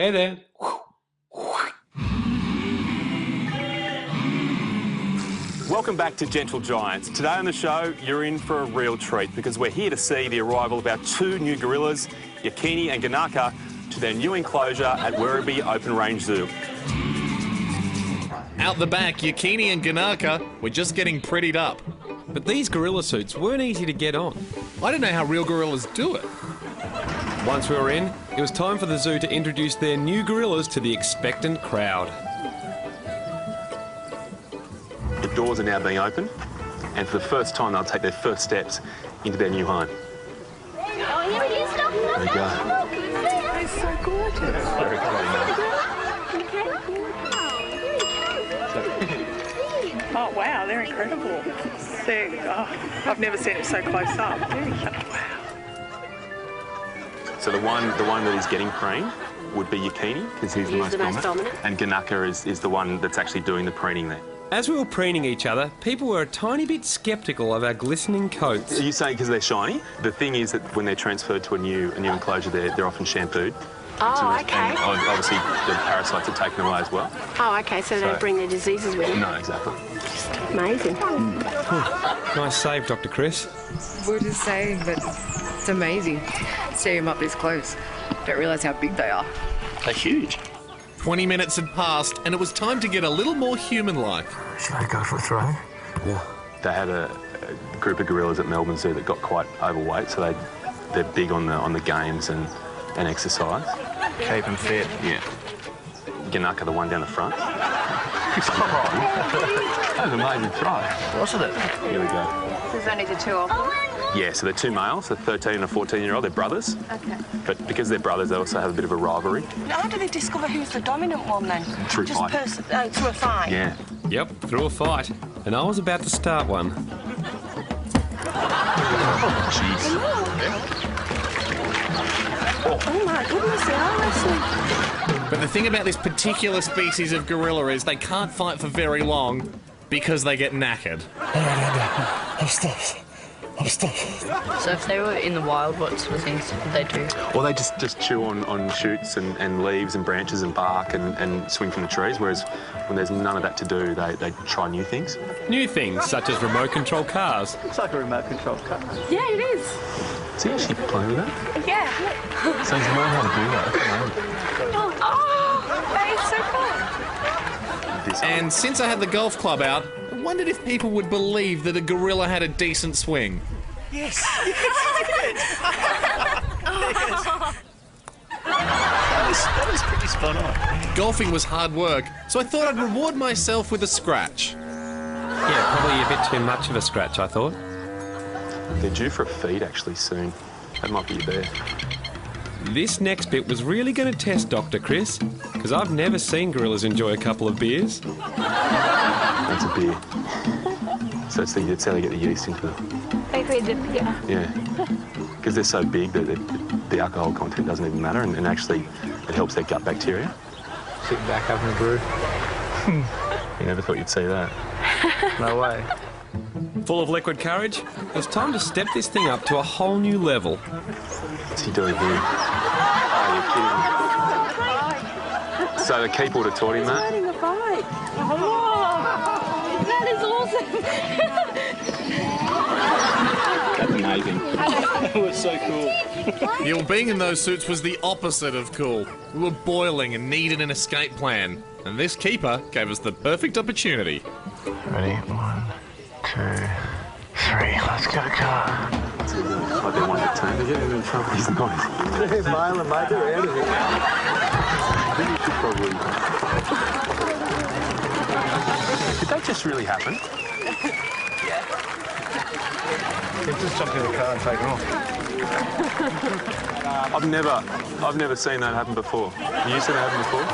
Hey there. Welcome back to Gentle Giants. Today on the show, you're in for a real treat because we're here to see the arrival of our two new gorillas, Yakini and Ganaka, to their new enclosure at Werribee Open Range Zoo. Out the back, Yakini and Ganaka were just getting prettied up. But these gorilla suits weren't easy to get on. I don't know how real gorillas do it. Once we were in, it was time for the zoo to introduce their new gorillas to the expectant crowd. The doors are now being opened, and for the first time, they'll take their first steps into their new home. Oh, here it is, Doctor. There you go. It's so gorgeous. Very Oh, wow, they're incredible. I've never seen it so close up. Wow. So the one that is getting preened would be Yakini, because he's the most dominant. And Ganaka is the one that's actually doing the preening there. As we were preening each other, people were a tiny bit sceptical of our glistening coats. Are you saying because they're shiny? The thing is that when they're transferred to a new enclosure, they're often shampooed. Oh, okay. And obviously the parasites are taken away as well. Oh, okay, so they don't bring their diseases with them. No, exactly. Just amazing. Nice save, Dr. Chris. We're just saying, but it's amazing. See them up this close. Don't realise how big they are. They're huge. 20 minutes had passed, and it was time to get a little more human-like. Should I go for a throw? Yeah. They had a group of gorillas at Melbourne Zoo that got quite overweight, so they're big on the games and exercise. Keep them fit. Yeah. Ganaka, the one down the front. That was an amazing throw. Wasn't it? Here we go. There's only the two of them. Yeah, so they're two males, a 13 and a 14-year-old. They're brothers. Okay. But because they're brothers, they also have a bit of a rivalry. How do they discover who's the dominant one then? Through fight. Through a fight? Yeah. Yep, through a fight. And I was about to start one. Jeez. Oh my goodness, they are wrestling. But the thing about this particular species of gorilla is they can't fight for very long because they get knackered. So if they were in the wild, what sort of things would they do? Well, they just chew on shoots and leaves and branches and bark and swing from the trees, whereas when there's none of that to do, they try new things. New things, such as remote-control cars. It's like a remote control car. Yeah, it is. Is he actually playing with that? Yeah. So he's learned how to do that. Oh, that is so cool. And since I had the golf club out, I wondered if people would believe that a gorilla had a decent swing. Yes. That was pretty spot on. Golfing was hard work, so I thought I'd reward myself with a scratch. Yeah, probably a bit too much of a scratch, I thought. They're due for a feed actually soon. That might be a bear. This next bit was really going to test Dr. Chris, because I've never seen gorillas enjoy a couple of beers. That's a beer. So that's how they get the yeast into them. Yeah. Because they're so big that the alcohol content doesn't even matter, and actually it helps their gut bacteria. Sitting back having a brew. You never thought you'd see that. No way. Full of liquid courage, it was time to step this thing up to a whole new level. What's he doing here? Oh, you're kidding. So the keeper would have taught him that? Riding a bike. Oh, that is awesome. That's amazing. That was so cool. Yeah, well, being in those suits was the opposite of cool. We were boiling and needed an escape plan. And this keeper gave us the perfect opportunity. Ready? 1, 2, 3. Let's get a car. Like they want to turn to get him in trouble. He's nice. Hey, Mile, mate, they're out of here. I think you should probably... Did that just really happen? He's just jumped in the car and taken off. I've never seen that happen before. You seen that happen before?